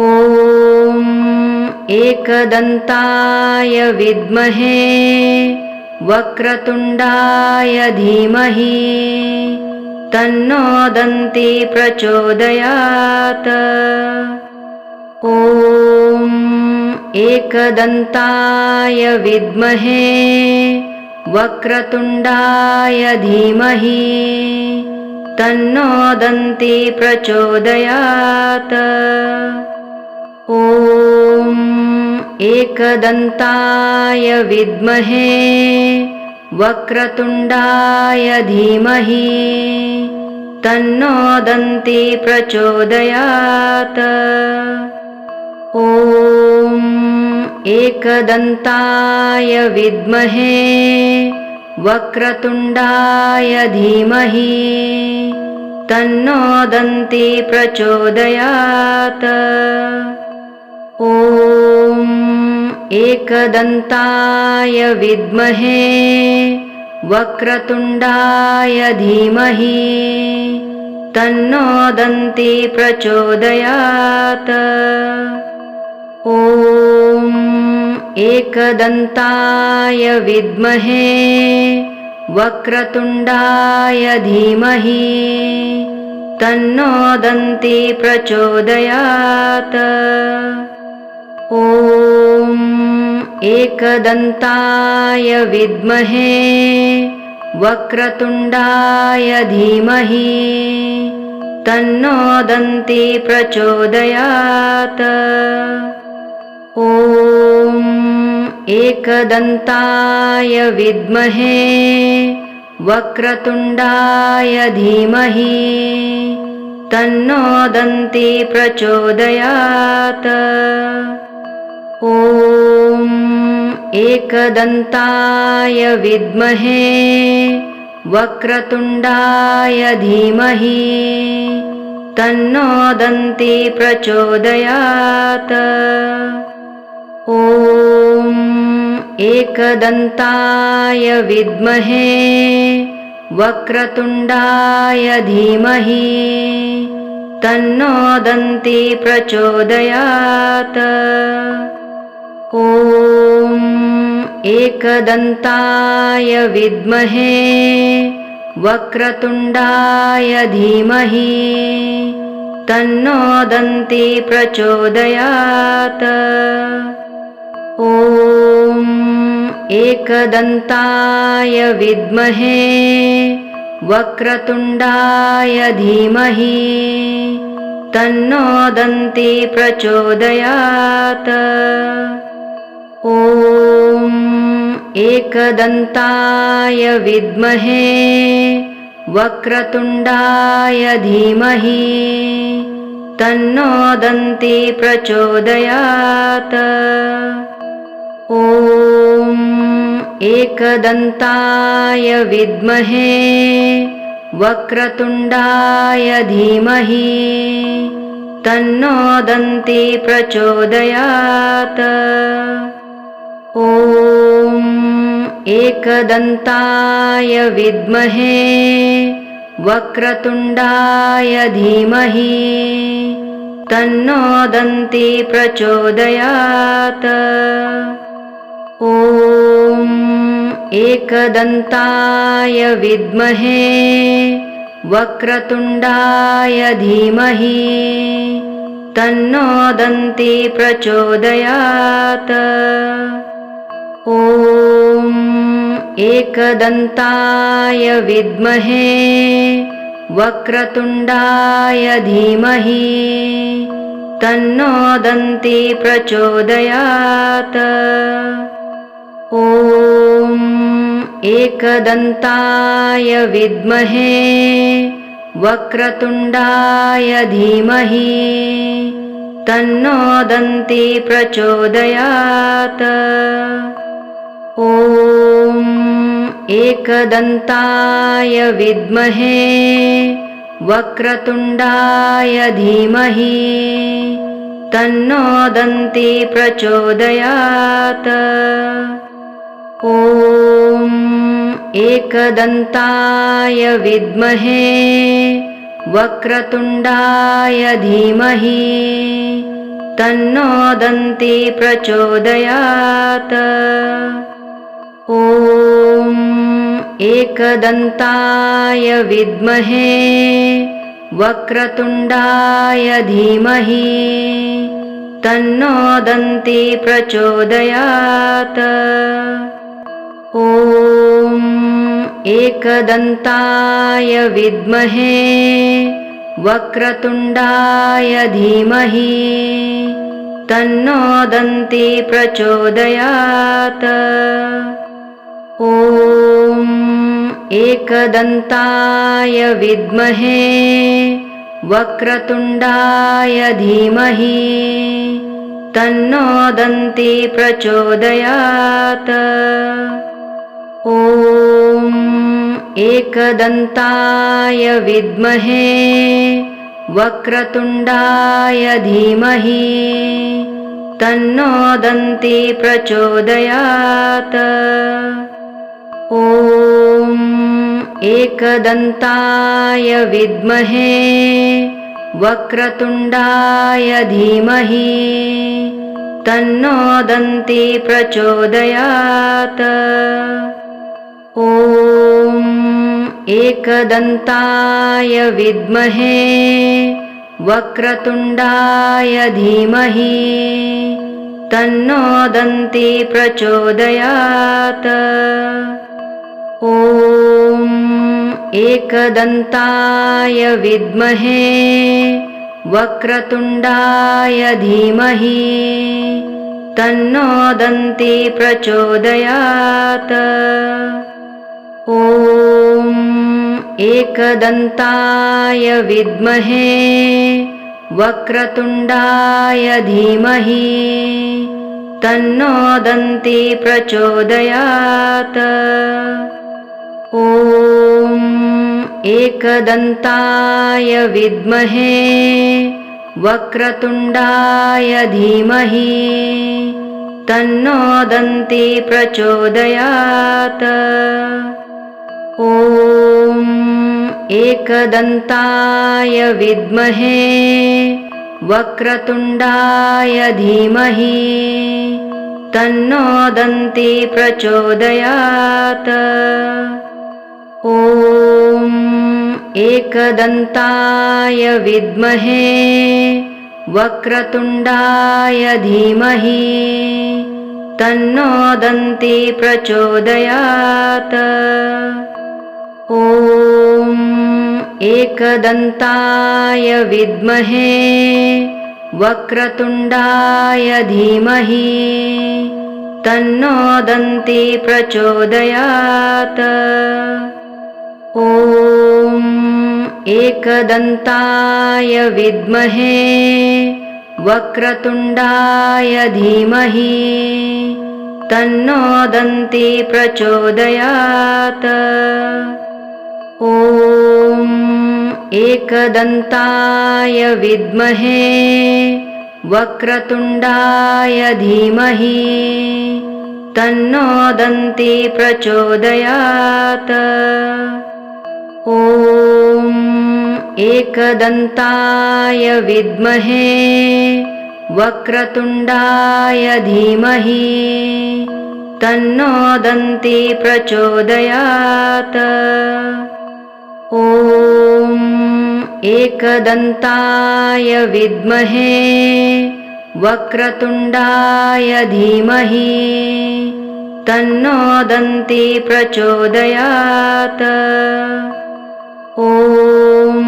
ॐ एकदन्ताय विद्महे वक्रतुण्डाय धीमहि तन्नो दन्ती प्रचोदयात्। ॐ एकदन्ताय विद्महे वक्रतुण्डाय धीमहि तन्नो दन्ती प्रचोदयात्। ॐ एकदन्ताय विद्महे वक्रतुण्डाय धीमहि तन्नो दन्ती प्रचोदयात्। ॐ एकदन्ताय विद्महे वक्रतुण्डाय धीमहि तन्नो दन्ती प्रचोदयात्। ॐ एकदन्ताय विद्महे वक्रतुण्डाय धीमहि तन्नो दन्ती प्रचोदयात्। ॐ एकदन्ताय विद्महे वक्रतुण्डाय धीमहि तन्नो दन्ती प्रचोदयात्। ॐ एकदन्ताय विद्महे वक्रतुण्डाय धीमहि तन्नो दन्ती प्रचोदयात्। ॐ एकदन्ताय विद्महे वक्रतुण्डाय धीमहि तन्नो दन्ती प्रचोदयात्। ॐ एकदन्ताय विद्महे वक्रतुण्डाय धीमहि तन्नो दन्ती प्रचोदयात्। ॐ एकदन्ताय विद्महे वक्रतुण्डाय धीमहि तन्नो दन्ती प्रचोदयात्। ॐ एकदन्ताय विद्महे वक्रतुण्डाय धीमहि तन्नो दन्ती प्रचोदयात्। ॐ एकदन्ताय विद्महे वक्रतुण्डाय धीमहि तन्नो दन्ती प्रचोदयात्। ॐ एकदन्ताय विद्महे वक्रतुण्डाय धीमहि तन्नो दन्ती प्रचोदयात्। ॐ एकदन्ताय विद्महे वक्रतुण्डाय धीमहि तन्नो दन्ती प्रचोदयात्। ॐ एकदन्ताय विद्महे वक्रतुण्डाय धीमहि तन्नो दन्ती प्रचोदयात्। ॐ एकदन्ताय विद्महे वक्रतुण्डाय धीमहि तन्नो दन्ती प्रचोदयात्। ॐ एकदन्ताय विद्महे वक्रतुण्डाय धीमहि तन्नो दन्ती प्रचोदयात्। ॐ एकदन्ताय विद्महे वक्रतुण्डाय धीमहि तन्नो दन्ती प्रचोदयात्। ॐ एकदन्ताय विद्महे वक्रतुण्डाय धीमहि तन्नो दन्ती प्रचोदयात्। ॐ एकदन्ताय विद्महे वक्रतुण्डाय धीमहि तन्नो दन्ती प्रचोदयात्। ॐ एकदन्ताय विद्महे वक्रतुण्डाय धीमहि तन्नो दन्ती प्रचोदयात्। ॐ एकदन्ताय विद्महे वक्रतुण्डाय धीमहि तन्नो दन्ती प्रचोदयात्। ॐ एकदन्ताय विद्महे वक्रतुण्डाय धीमहि तन्नो दन्ती प्रचोदयात्। ॐ एकदन्ताय विद्महे वक्रतुण्डाय धीमहि तन्नो दन्ती प्रचोदयात्। ॐ एकदन्ताय विद्महे वक्रतुण्डाय धीमहि तन्नो दन्ती प्रचोदयात्। ॐ एकदन्ताय विद्महे वक्रतुण्डाय धीमहि तन्नो दन्ती प्रचोदयात्। ॐ एकदन्ताय विद्महे वक्रतुण्डाय धीमहि तन्नो दन्ती प्रचोदयात्। ॐ एकदन्ताय विद्महे वक्रतुण्डाय धीमहि तन्नो दन्ती प्रचोदयात्। ॐ एकदन्ताय विद्महे वक्रतुण्डाय धीमहि तन्नो दन्ती प्रचोदयात्। ॐ एकदन्ताय विद्महे वक्रतुण्डाय धीमहि तन्नो दन्ती प्रचोदयात्। ॐ एकदन्ताय विद्महे वक्रतुण्डाय धीमहि तन्नो दन्ती प्रचोदयात्। ॐ एकदन्ताय विद्महे वक्रतुण्डाय धीमहि तन्नो दन्ती प्रचोदयात्। ॐ एकदन्ताय विद्महे वक्रतुण्डाय धीमहि तन्नो दन्ती प्रचोदयात्। ॐ एकदन्ताय विद्महे वक्रतुण्डाय धीमहि तन्नो दन्ती प्रचोदयात्। ॐ एकदन्ताय विद्महे वक्रतुण्डाय धीमहि तन्नो दन्ती प्रचोदयात्। ॐ एकदन्ताय विद्महे वक्रतुण्डाय धीमहि तन्नो दन्ती प्रचोदयात्। ॐ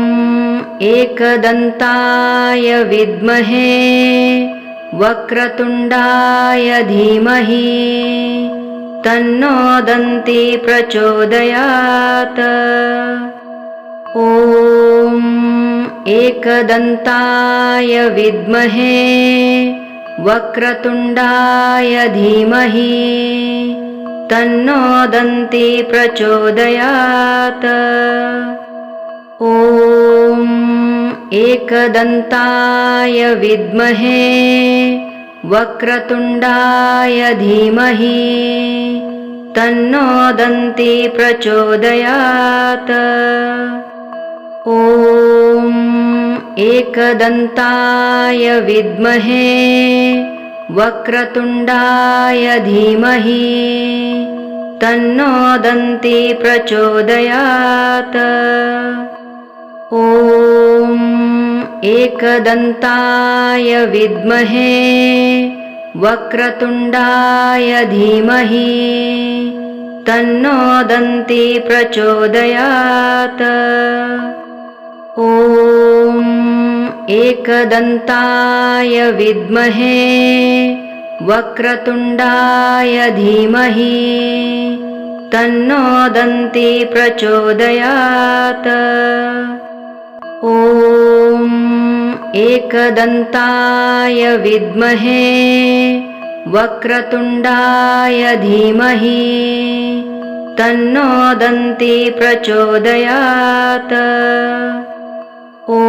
एकदन्ताय विद्महे वक्रतुण्डाय धीमहि तन्नो दन्ती प्रचोदयात्। ॐ एकदन्ताय विद्महे वक्रतुण्डाय धीमहि तन्नो दन्ती प्रचोदयात्। ॐ एकदन्ताय विद्महे वक्रतुण्डाय धीमहि तन्नो दन्ती प्रचोदयात्। ॐ एकदन्ताय विद्महे वक्रतुण्डाय धीमहि तन्नो दन्ती प्रचोदयात्। ॐ एकदन्ताय विद्महे वक्रतुण्डाय धीमहि तन्नो दन्ती प्रचोदयात्। ॐ एकदन्ताय विद्महे वक्रतुण्डाय धीमहि तन्नो दन्ती प्रचोदयात्। ॐ एकदन्ताय विद्महे वक्रतुण्डाय धीमहि तन्नो दन्ती प्रचोदयात्। ॐ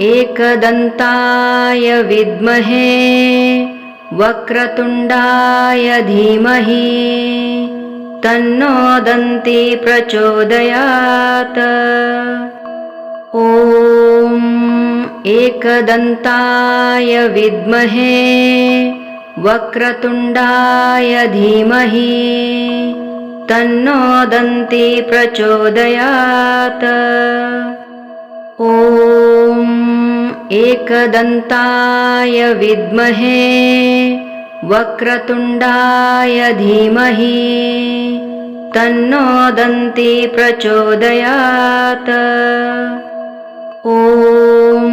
एकदन्ताय विद्महे वक्रतुण्डाय धीमहि तन्नो दन्ती प्रचोदयात्। ॐ एकदन्ताय विद्महे वक्रतुण्डाय धीमहि तन्नो दन्ती प्रचोदयात्। ॐ एकदन्ताय विद्महे वक्रतुण्डाय धीमहि तन्नो दन्ती प्रचोदयात्। ॐ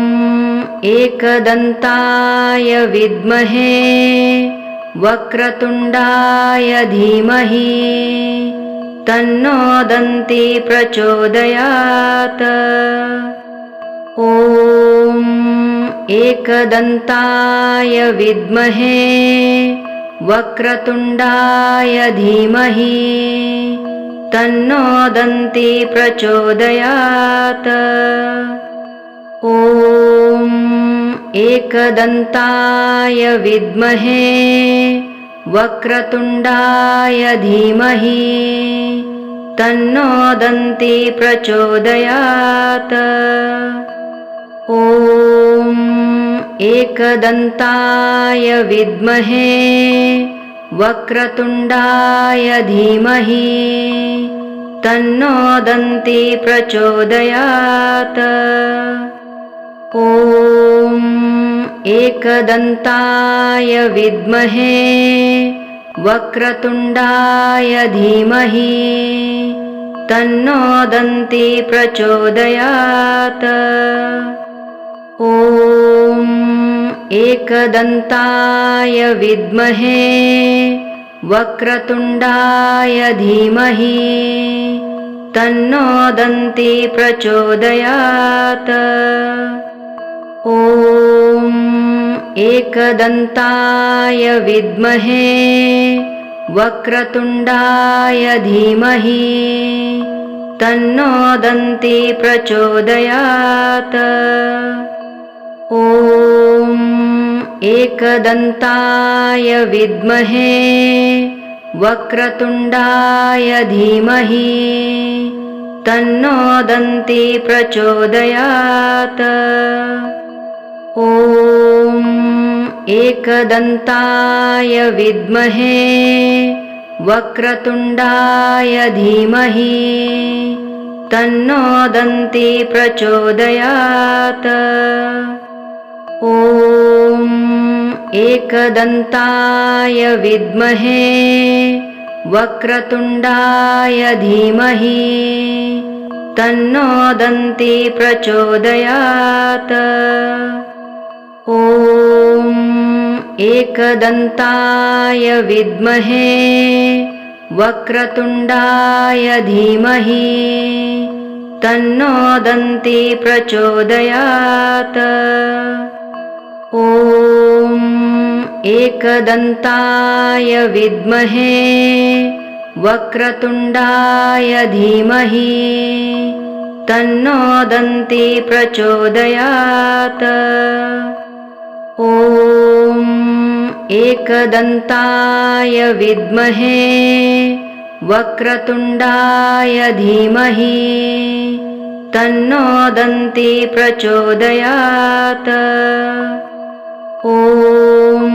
एकदन्ताय विद्महे वक्रतुण्डाय धीमहि तन्नो दन्ती प्रचोदयात्। ॐ एकदन्ताय विद्महे वक्रतुण्डाय धीमहि तन्नो दन्ती प्रचोदयात्। ॐ एकदन्ताय विद्महे वक्रतुण्डाय धीमहि तन्नो दन्ती प्रचोदयात्। ॐ एकदन्ताय विद्महे वक्रतुण्डाय धीमहि तन्नो दन्ती प्रचोदयात्। ॐ एकदन्ताय विद्महे वक्रतुण्डाय धीमहि तन्नो दन्ती प्रचोदयात्। ॐ एकदन्ताय विद्महे वक्रतुण्डाय धीमहि तन्नो दन्ती प्रचोदयात्। ॐ एकदन्ताय विद्महे वक्रतुण्डाय धीमहि तन्नो दन्ती प्रचोदयात्। ॐ एकदन्ताय विद्महे वक्रतुण्डाय धीमहि तन्नो दन्ती प्रचोदयात्। ॐ एकदन्ताय विद्महे वक्रतुण्डाय धीमहि तन्नो दन्ती प्रचोदयात्। ॐ एकदन्ताय विद्महे वक्रतुण्डाय धीमहि तन्नो दन्ती प्रचोदयात्। ॐ एकदन्ताय विद्महे वक्रतुण्डाय धीमहि तन्नो दन्ती प्रचोदयात्। ॐ एकदन्ताय विद्महे वक्रतुण्डाय धीमहि तन्नो दन्ती प्रचोदयात्। ॐ एकदन्ताय विद्महे वक्रतुण्डाय धीमहि तन्नो दन्ती प्रचोदयात्। ॐ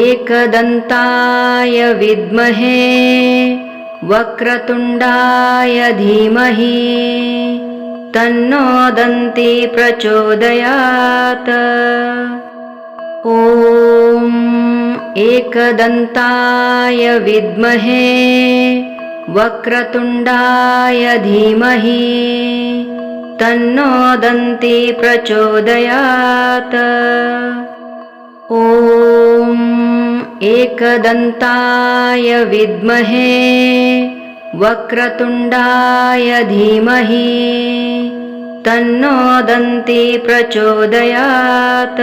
एकदन्ताय विद्महे वक्रतुण्डाय धीमहि तन्नो दन्ती प्रचोदयात्। ॐ एकदन्ताय विद्महे वक्रतुण्डाय धीमहि तन्नो दन्ती प्रचोदयात्। ॐ एकदन्ताय विद्महे वक्रतुण्डाय धीमहि तन्नो दन्ती प्रचोदयात्।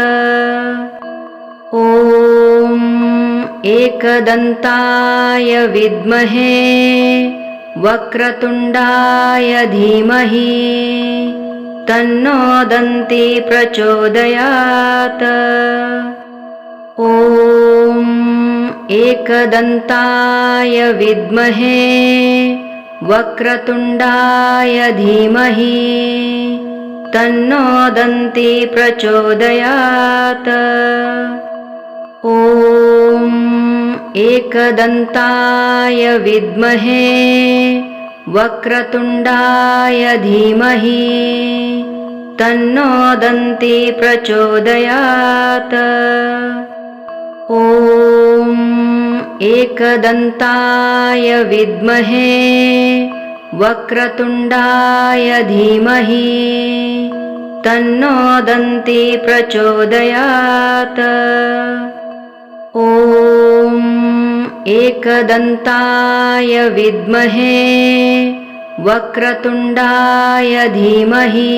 ॐ एकदन्ताय विद्महे वक्रतुण्डाय धीमहि तन्नो दन्ती प्रचोदयात्। ॐ एकदन्ताय विद्महे वक्रतुण्डाय धीमहि तन्नो दन्ती प्रचोदयात्। ॐ एकदन्ताय विद्महे वक्रतुण्डाय धीमहि तन्नो दन्ती प्रचोदयात्। ॐ एकदन्ताय विद्महे वक्रतुण्डाय धीमहि तन्नो दन्ती प्रचोदयात्। ॐ एकदन्ताय विद्महे वक्रतुण्डाय धीमहि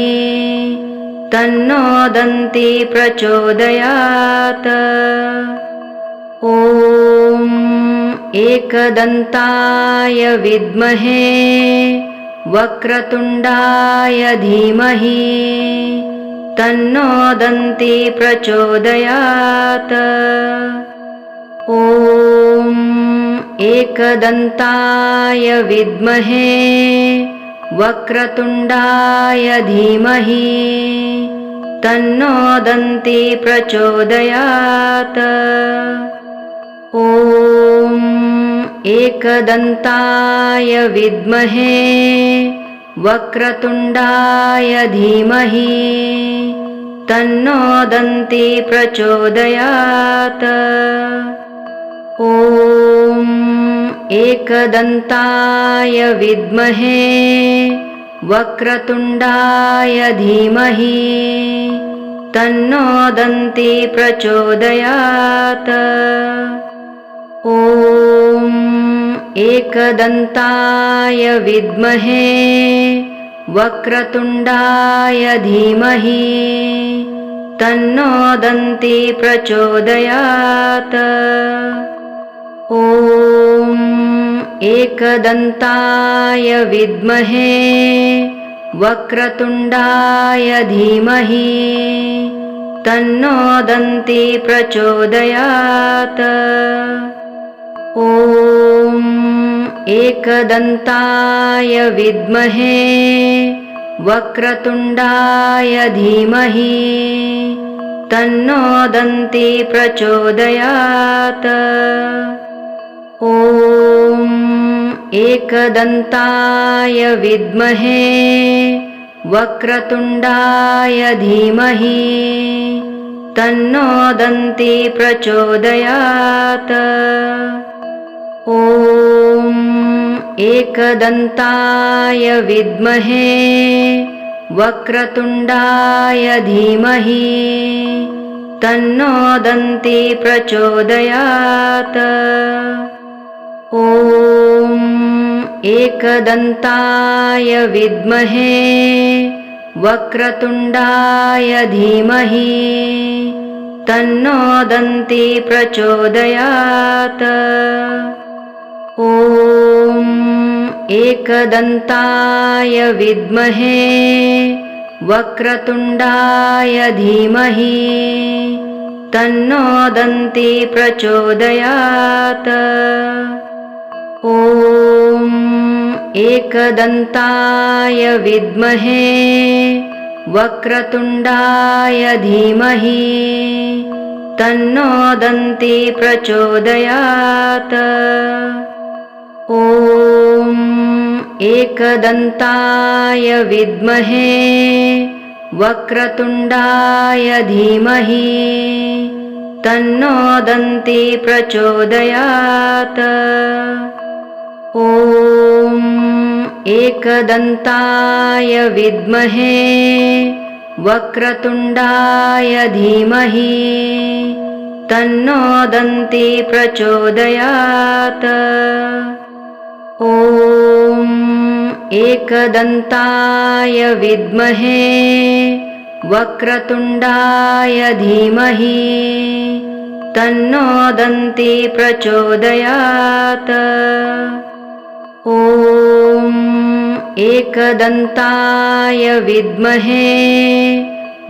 तन्नो दन्ती प्रचोदयात्। ॐ एकदन्ताय विद्महे वक्रतुण्डाय धीमहि तन्नो दन्ती प्रचोदयात्। ॐ एकदन्ताय विद्महे वक्रतुण्डाय धीमहि तन्नो दन्ती प्रचोदयात्। ॐ एकदन्ताय विद्महे वक्रतुण्डाय धीमहि तन्नो दन्ती प्रचोदयात्। ॐ एकदन्ताय विद्महे वक्रतुण्डाय धीमहि तन्नो दन्ती प्रचोदयात्। ॐ एकदन्ताय विद्महे वक्रतुण्डाय धीमहि तन्नो दन्ती प्रचोदयात्। ॐ एकदन्ताय विद्महे वक्रतुण्डाय धीमहि तन्नो दन्ती प्रचोदयात्। ॐ एकदन्ताय विद्महे वक्रतुण्डाय धीमहि तन्नो दन्ती प्रचोदयात्। ॐ एकदन्ताय विद्महे वक्रतुण्डाय धीमहि तन्नो दन्ती प्रचोदयात्। ॐ एकदन्ताय विद्महे वक्रतुण्डाय धीमहि तन्नो दन्ती प्रचोदयात्। ॐ एकदन्ताय विद्महे वक्रतुण्डाय धीमहि तन्नो दन्ती प्रचोदयात्। ॐ एकदन्ताय विद्महे वक्रतुण्डाय धीमहि तन्नो दन्ती प्रचोदयात्। ॐ एकदन्ताय विद्महे वक्रतुण्डाय धीमहि तन्नो दन्ती प्रचोदयात्। ॐ एकदन्ताय विद्महे वक्रतुण्डाय धीमहि तन्नो दन्ती प्रचोदयात्। ॐ एकदन्ताय विद्महे वक्रतुण्डाय धीमहि तन्नो दन्ती प्रचोदयात्। ॐ एकदन्ताय विद्महे वक्रतुण्डाय धीमहि तन्नो दन्ती प्रचोदयात्। ॐ एकदन्ताय विद्महे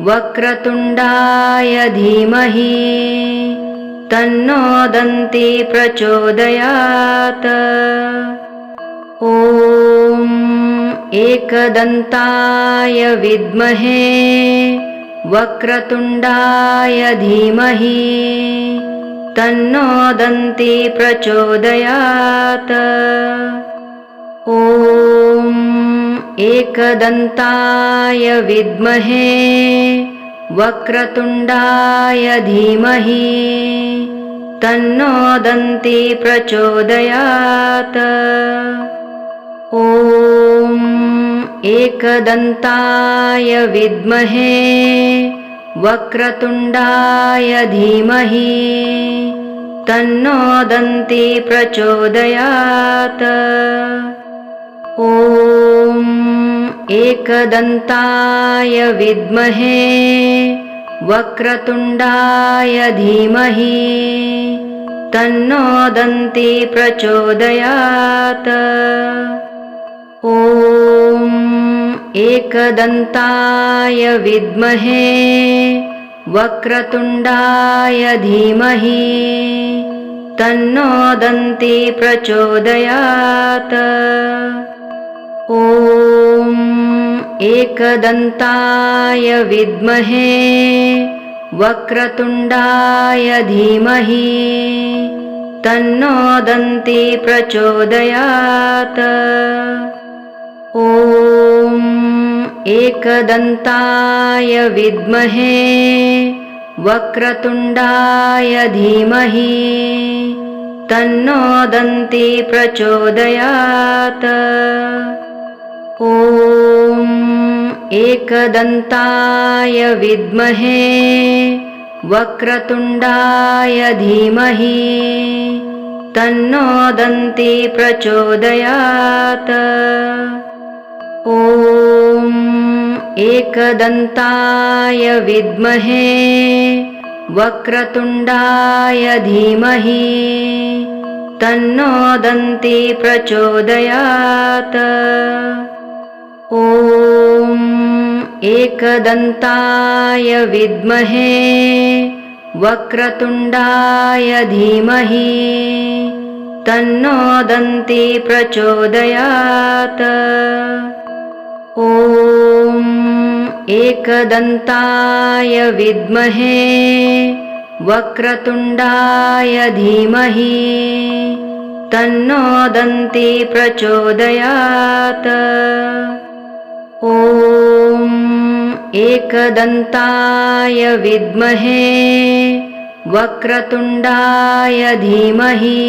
वक्रतुण्डाय धीमहि तन्नो दन्ती प्रचोदयात्। ॐ एकदन्ताय विद्महे वक्रतुण्डाय धीमहि तन्नो दन्ती प्रचोदयात्। ॐ एकदन्ताय विद्महे वक्रतुण्डाय धीमहि तन्नो दन्ती प्रचोदयात्। ॐ एकदन्ताय विद्महे वक्रतुण्डाय धीमहि तन्नो दन्ती प्रचोदयात्। ॐ एकदन्ताय विद्महे वक्रतुण्डाय धीमहि तन्नो दन्ती प्रचोदयात्। ॐ एकदन्ताय विद्महे वक्रतुण्डाय धीमहि तन्नो दन्ती प्रचोदयात्। ॐ एकदन्ताय विद्महे वक्रतुण्डाय धीमहि तन्नो दन्ती प्रचोदयात्। ॐ एकदन्ताय विद्महे वक्रतुण्डाय धीमहि तन्नो दन्ती प्रचोदयात्। ॐ एकदन्ताय विद्महे वक्रतुण्डाय धीमहि तन्नो दन्ती प्रचोदयात्। ॐ एकदन्ताय विद्महे वक्रतुण्डाय धीमहि तन्नो दन्ती प्रचोदयात्। ॐ एकदन्ताय विद्महे वक्रतुण्डाय धीमहि तन्नो दन्ती प्रचोदयात्। ॐ एकदन्ताय विद्महे वक्रतुण्डाय धीमहि तन्नो दन्ती प्रचोदयात्। ॐ एकदन्ताय विद्महे वक्रतुण्डाय धीमहि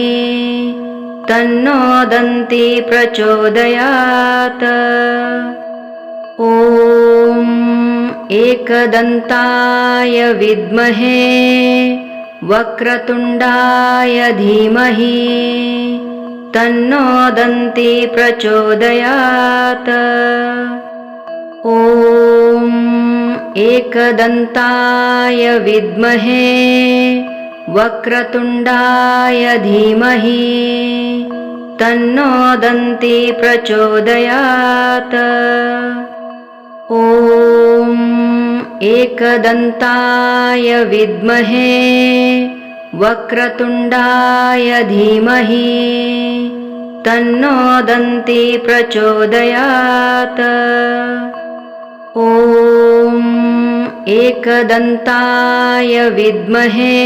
तन्नो दन्ती प्रचोदयात्। ॐ एकदन्ताय विद्महे वक्रतुण्डाय धीमहि तन्नो दन्ती प्रचोदयात्। ॐ एकदन्ताय विद्महे वक्रतुण्डाय धीमहि तन्नो दन्ती प्रचोदयात्। ॐ एकदन्ताय विद्महे वक्रतुण्डाय धीमहि तन्नो दन्ती प्रचोदयात्। ॐ एकदन्ताय विद्महे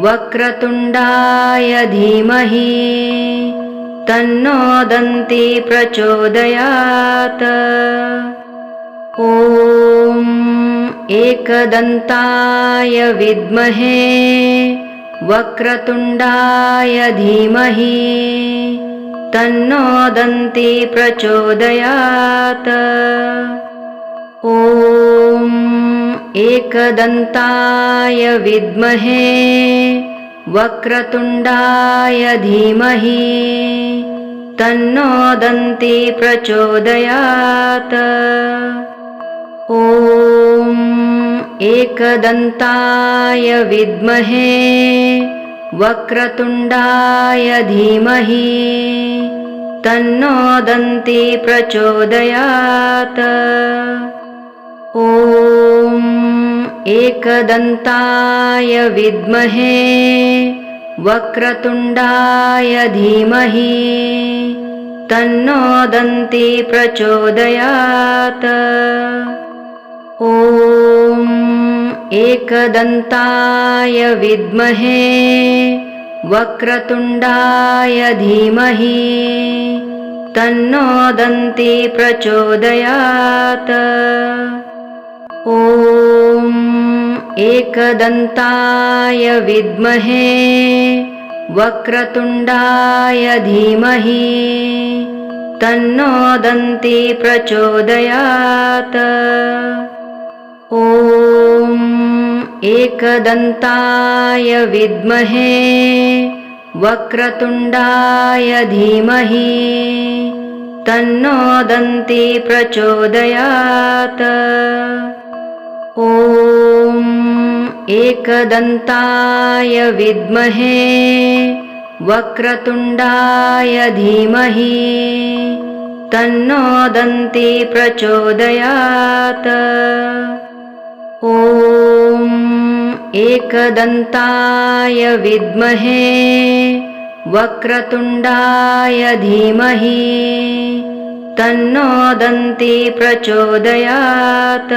वक्रतुण्डाय धीमहि तन्नो दन्ती प्रचोदयात्। ॐ एकदन्ताय विद्महे वक्रतुण्डाय धीमहि तन्नो दन्ती प्रचोदयात्। ॐ एकदन्ताय विद्महे वक्रतुण्डाय धीमहि तन्नो दन्ती प्रचोदयात्। ॐ एकदन्ताय विद्महे वक्रतुण्डाय धीमहि तन्नो दन्ती प्रचोदयात्। ॐ एकदन्ताय विद्महे वक्रतुण्डाय धीमहि तन्नो दन्ती प्रचोदयात्। ॐ एकदन्ताय विद्महे वक्रतुण्डाय धीमहि तन्नो दन्ती प्रचोदयात्। ॐ एकदन्ताय विद्महे वक्रतुण्डाय धीमहि तन्नो दन्ती प्रचोदयात्। ॐ एकदन्ताय विद्महे वक्रतुण्डाय धीमहि तन्नो दन्ती प्रचोदयात्। ॐ एकदन्ताय विद्महे वक्रतुण्डाय धीमहि तन्नो दन्ती प्रचोदयात्। ॐ एकदन्ताय विद्महे वक्रतुण्डाय धीमहि तन्नो दन्ती प्रचोदयात्।